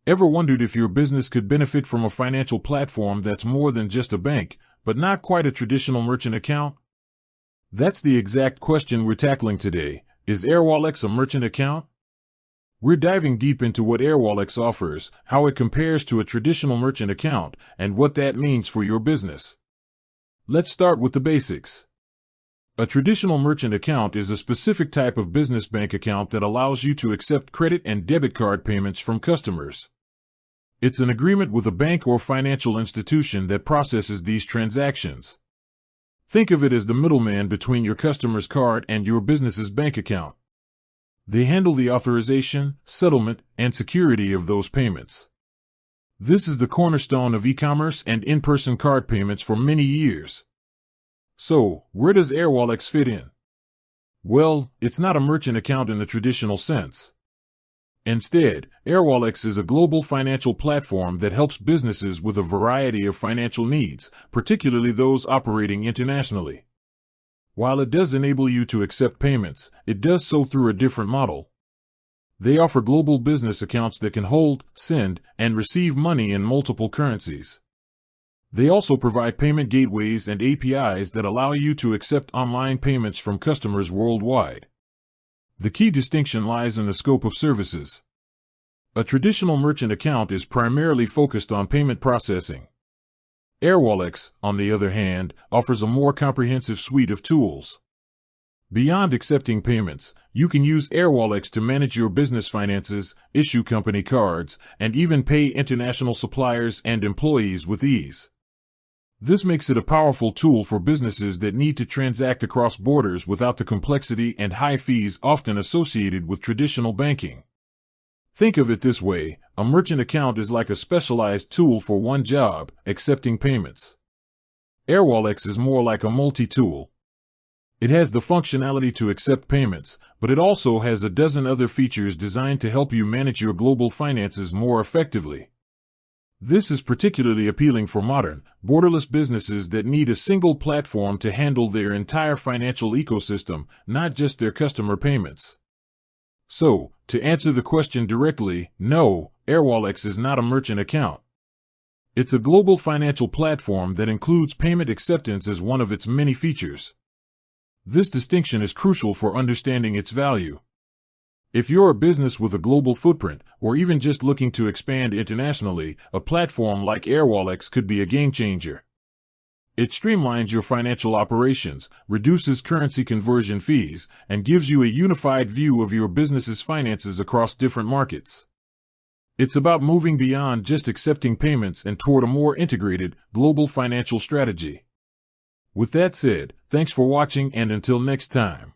Ever wondered if your business could benefit from a financial platform that's more than just a bank, but not quite a traditional merchant account? That's the exact question we're tackling today. Is Airwallex a merchant account? We're diving deep into what Airwallex offers, how it compares to a traditional merchant account, and what that means for your business. Let's start with the basics. A traditional merchant account is a specific type of business bank account that allows you to accept credit and debit card payments from customers. It's an agreement with a bank or financial institution that processes these transactions. Think of it as the middleman between your customer's card and your business's bank account. They handle the authorization, settlement, and security of those payments. This is the cornerstone of e-commerce and in-person card payments for many years. So, where does Airwallex fit in? Well, it's not a merchant account in the traditional sense. Instead, Airwallex is a global financial platform that helps businesses with a variety of financial needs, particularly those operating internationally. While it does enable you to accept payments, it does so through a different model. They offer global business accounts that can hold, send, and receive money in multiple currencies. They also provide payment gateways and APIs that allow you to accept online payments from customers worldwide. The key distinction lies in the scope of services. A traditional merchant account is primarily focused on payment processing. Airwallex, on the other hand, offers a more comprehensive suite of tools. Beyond accepting payments, you can use Airwallex to manage your business finances, issue company cards, and even pay international suppliers and employees with ease. This makes it a powerful tool for businesses that need to transact across borders without the complexity and high fees often associated with traditional banking. Think of it this way: a merchant account is like a specialized tool for one job, accepting payments. Airwallex is more like a multi-tool. It has the functionality to accept payments, but it also has a dozen other features designed to help you manage your global finances more effectively. This is particularly appealing for modern, borderless businesses that need a single platform to handle their entire financial ecosystem, not just their customer payments. So, to answer the question directly, no, Airwallex is not a merchant account. It's a global financial platform that includes payment acceptance as one of its many features. This distinction is crucial for understanding its value. If you're a business with a global footprint, or even just looking to expand internationally, a platform like Airwallex could be a game changer. It streamlines your financial operations, reduces currency conversion fees, and gives you a unified view of your business's finances across different markets. It's about moving beyond just accepting payments and toward a more integrated, global financial strategy. With that said, thanks for watching, and until next time.